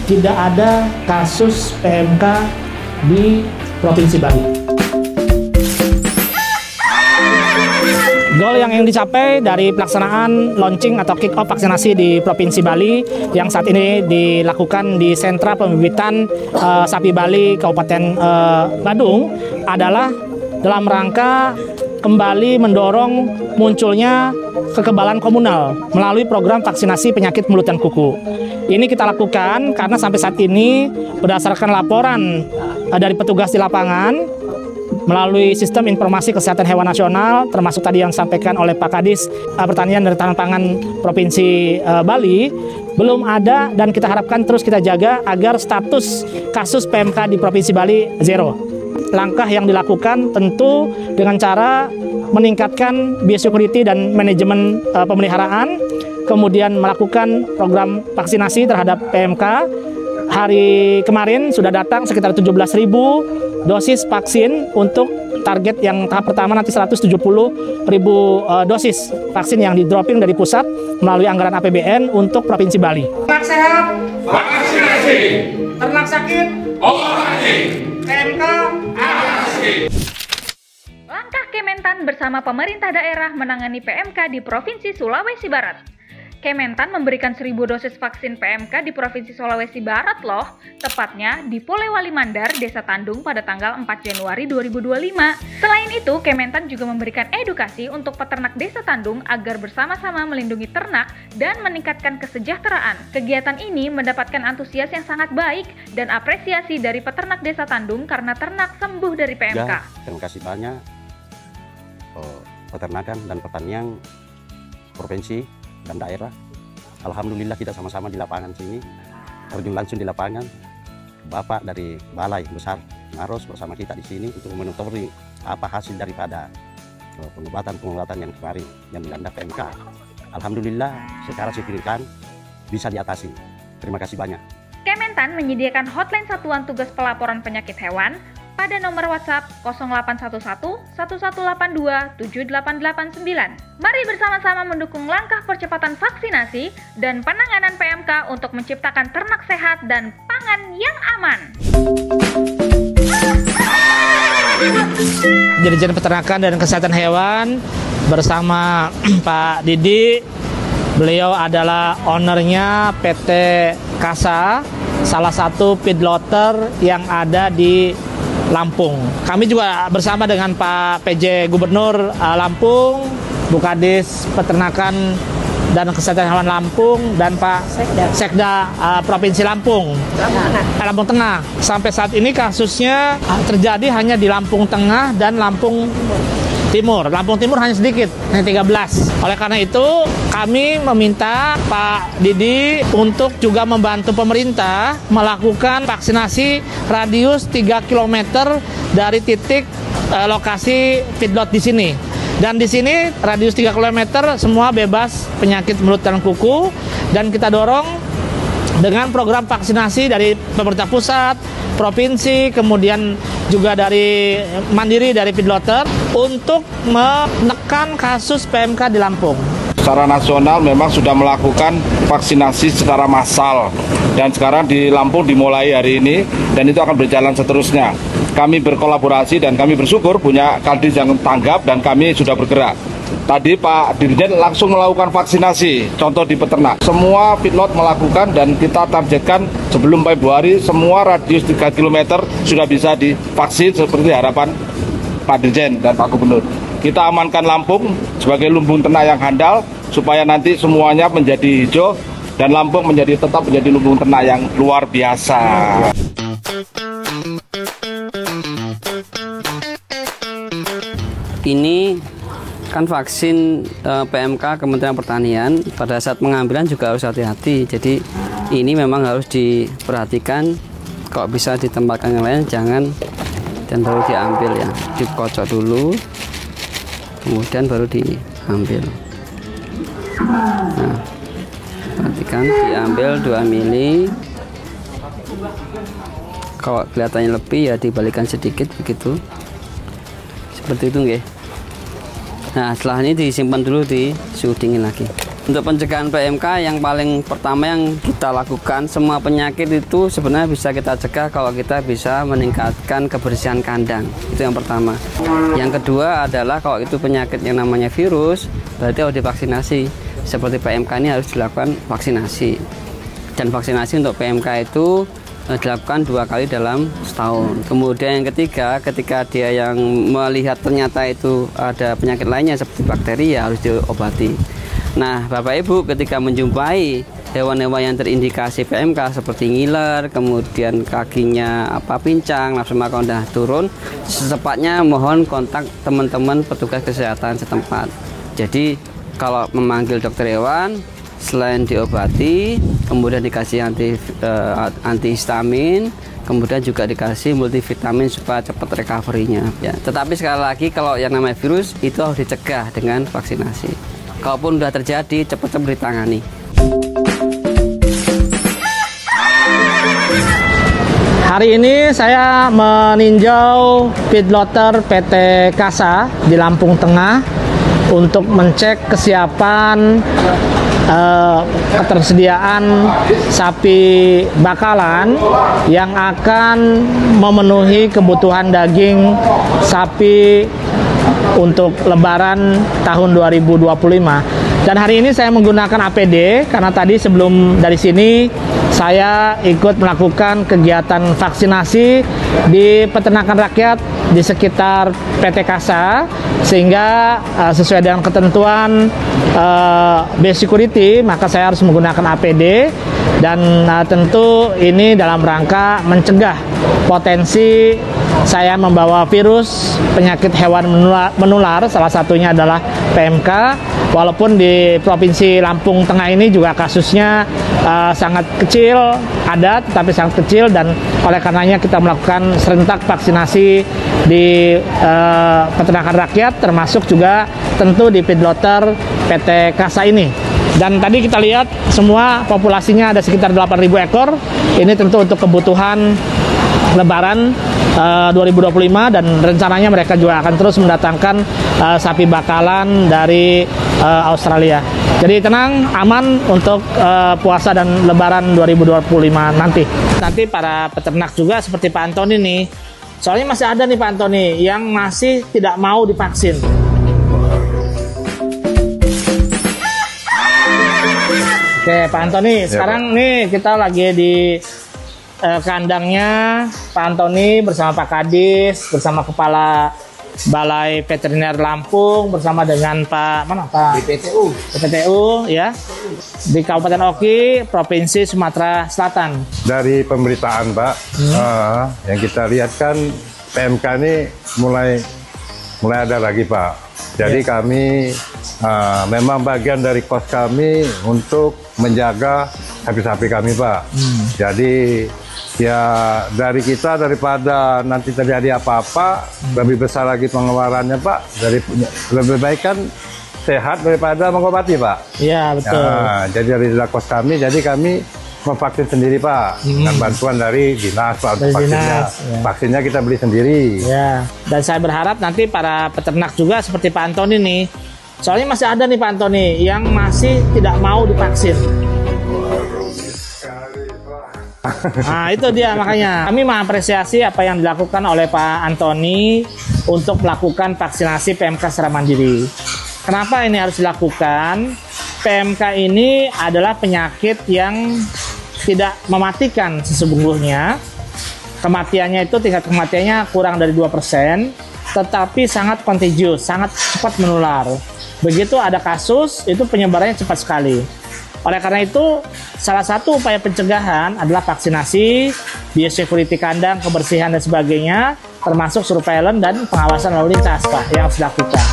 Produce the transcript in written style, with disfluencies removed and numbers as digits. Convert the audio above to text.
tidak ada kasus PMK di Provinsi Bali. Goal yang dicapai dari pelaksanaan launching atau kick off vaksinasi di Provinsi Bali yang saat ini dilakukan di sentra pembibitan sapi Bali Kabupaten Badung adalah dalam rangka kembali mendorong munculnya kekebalan komunal melalui program vaksinasi penyakit mulut dan kuku. Ini kita lakukan karena sampai saat ini berdasarkan laporan dari petugas di lapangan melalui Sistem Informasi Kesehatan Hewan Nasional, termasuk tadi yang disampaikan oleh Pak Kadis Pertanian dan Ketahanan Pangan Provinsi Bali, belum ada, dan kita harapkan terus kita jaga agar status kasus PMK di Provinsi Bali zero. Langkah yang dilakukan tentu dengan cara meningkatkan biosecurity dan manajemen pemeliharaan, kemudian melakukan program vaksinasi terhadap PMK. Hari kemarin sudah datang sekitar 17.000 dosis vaksin untuk target yang tahap pertama nanti 170.000 dosis vaksin yang di-dropping dari pusat melalui anggaran APBN untuk Provinsi Bali. Ternak sehat, vaksinasi. Ternak sakit, operasi. PMK, aksi. Langkah Kementan bersama pemerintah daerah menangani PMK di Provinsi Sulawesi Barat. Kementan memberikan 1.000 dosis vaksin PMK di Provinsi Sulawesi Barat loh, tepatnya di Polewali Mandar, Desa Tandung pada tanggal 4 Januari 2025. Selain itu, Kementan juga memberikan edukasi untuk peternak Desa Tandung agar bersama-sama melindungi ternak dan meningkatkan kesejahteraan. Kegiatan ini mendapatkan antusias yang sangat baik dan apresiasi dari peternak Desa Tandung karena ternak sembuh dari PMK. Ya, terima kasih banyak peternakan dan pertanian provinsi dan daerah. Alhamdulillah kita sama-sama di lapangan sini, terjun langsung di lapangan. Bapak dari Balai Besar Maros bersama kita di sini untuk memonitoring apa hasil daripada pengobatan yang kemarin yang dilanda PMK. Alhamdulillah secara signifikan bisa diatasi. Terima kasih banyak. Kementan menyediakan hotline Satuan Tugas Pelaporan Penyakit Hewan pada nomor WhatsApp 0811 1182 7889. Mari bersama-sama mendukung langkah percepatan vaksinasi dan penanganan PMK untuk menciptakan ternak sehat dan pangan yang aman. Dirjen Peternakan dan Kesehatan Hewan bersama Pak Didi, beliau adalah ownernya PT Kasa, salah satu feedlotter yang ada di Lampung. Kami juga bersama dengan Pak PJ Gubernur Lampung, Bu Kadis Peternakan dan Kesehatan Hewan Lampung, dan Pak Sekda Provinsi Lampung Tengah. Sampai saat ini kasusnya terjadi hanya di Lampung Tengah dan Lampung Timur. Lampung Timur hanya sedikit, hanya 13. Oleh karena itu, kami meminta Pak Didi untuk juga membantu pemerintah melakukan vaksinasi radius 3 km dari titik lokasi feedlot di sini. Dan di sini radius 3 km semua bebas penyakit mulut dan kuku, dan kita dorong dengan program vaksinasi dari pemerintah pusat, provinsi, kemudian juga dari mandiri dari feedlotter untuk menekan kasus PMK di Lampung. Secara nasional memang sudah melakukan vaksinasi secara massal, dan sekarang di Lampung dimulai hari ini dan itu akan berjalan seterusnya. Kami berkolaborasi dan kami bersyukur punya Kadis yang tanggap dan kami sudah bergerak. Tadi Pak Dirjen langsung melakukan vaksinasi, contoh di peternak. Semua feedlot melakukan dan kita targetkan sebelum Februari semua radius 3 km sudah bisa divaksin seperti harapan Pak Dirjen dan Pak Gubernur. Kita amankan Lampung sebagai lumbung ternak yang handal supaya nanti semuanya menjadi hijau dan Lampung tetap menjadi lumbung ternak yang luar biasa. Ini kan vaksin PMK Kementerian Pertanian, pada saat pengambilan juga harus hati-hati. Jadi ini memang harus diperhatikan, kalau bisa ditempatkan yang lain jangan dan baru diambil ya. Dikocok dulu, kemudian baru diambil. Nah, perhatikan diambil 2 mili. Kalau kelihatannya lebih ya dibalikan sedikit begitu. Seperti itu nggih. Nah, setelah ini disimpan dulu di suhu dingin lagi. Untuk pencegahan PMK yang paling pertama yang kita lakukan, semua penyakit itu sebenarnya bisa kita cegah kalau kita bisa meningkatkan kebersihan kandang. Itu yang pertama. Yang kedua adalah kalau itu penyakit yang namanya virus, berarti harus divaksinasi. Seperti PMK ini harus dilakukan vaksinasi. Dan vaksinasi untuk PMK itu dilakukan 2 kali dalam setahun. Kemudian yang ketiga, ketika dia yang melihat ternyata itu ada penyakit lainnya seperti bakteri, ya harus diobati. Nah, Bapak Ibu ketika menjumpai hewan-hewan yang terindikasi PMK seperti ngiler, kemudian kakinya pincang, nafsu makan udah turun, secepatnya mohon kontak teman-teman petugas kesehatan setempat. Jadi kalau memanggil dokter hewan, selain diobati, kemudian dikasih antihistamin, kemudian juga dikasih multivitamin supaya cepat recovery-nya. Ya, tetapi sekali lagi kalau yang namanya virus itu harus dicegah dengan vaksinasi. Kalaupun sudah terjadi, cepat-cepat ditangani. Hari ini saya meninjau feedlotter PT Kasa di Lampung Tengah untuk mencek kesiapan ketersediaan sapi bakalan yang akan memenuhi kebutuhan daging sapi untuk Lebaran tahun 2025. Dan hari ini saya menggunakan APD karena tadi sebelum dari sini saya ikut melakukan kegiatan vaksinasi di peternakan rakyat di sekitar PT Kasa, sehingga sesuai dengan ketentuan biosecurity maka saya harus menggunakan APD, dan tentu ini dalam rangka mencegah potensi saya membawa virus penyakit hewan menular, salah satunya adalah PMK. Walaupun di Provinsi Lampung Tengah ini juga kasusnya sangat kecil, ada tetapi sangat kecil, dan oleh karenanya kita melakukan serentak vaksinasi di peternakan rakyat, termasuk juga tentu di feedlotter PT Kasa ini. Dan tadi kita lihat semua populasinya ada sekitar 8.000 ekor. Ini tentu untuk kebutuhan Lebaran 2025, dan rencananya mereka juga akan terus mendatangkan sapi bakalan dari Australia. Jadi tenang, aman untuk puasa dan Lebaran 2025 nanti. Nanti para peternak juga seperti Pak Antoni nih, soalnya masih ada nih Pak Antoni yang masih tidak mau divaksin. Oke Pak Antoni, sekarang nih kita lagi di kandangnya Pak Antoni bersama Pak Kadis, bersama Kepala Balai Veteriner Lampung, bersama dengan Pak BPTU ya, di Kabupaten Oki, Provinsi Sumatera Selatan. Dari pemberitaan Pak, yang kita lihat kan PMK ini mulai ada lagi Pak. Jadi kami memang bagian dari kos kami untuk menjaga sapi-sapi kami Pak. Jadi ya dari kita, daripada nanti terjadi apa-apa, lebih besar lagi pengeluarannya Pak. Lebih baik kan sehat daripada mengobati Pak. Iya betul. Nah, jadi dari kos kami, jadi kami memvaksin sendiri Pak, dengan bantuan dari dinas Pak. Untuk vaksinnya, vaksinnya kita beli sendiri. Ya. Dan saya berharap nanti para peternak juga seperti Pak Antoni nih, soalnya masih ada nih Pak Antoni yang masih tidak mau divaksin. Nah itu dia, makanya kami mengapresiasi apa yang dilakukan oleh Pak Antoni untuk melakukan vaksinasi PMK secara mandiri. Kenapa ini harus dilakukan? PMK ini adalah penyakit yang tidak mematikan sesungguhnya. Kematiannya itu, tingkat kematiannya kurang dari 2%, tetapi sangat contagious, sangat cepat menular. Begitu ada kasus, itu penyebarannya cepat sekali. Oleh karena itu, salah satu upaya pencegahan adalah vaksinasi, biosecurity kandang, kebersihan dan sebagainya, termasuk surveillance dan pengawasan lalu lintas Pak yang harus dilakukan.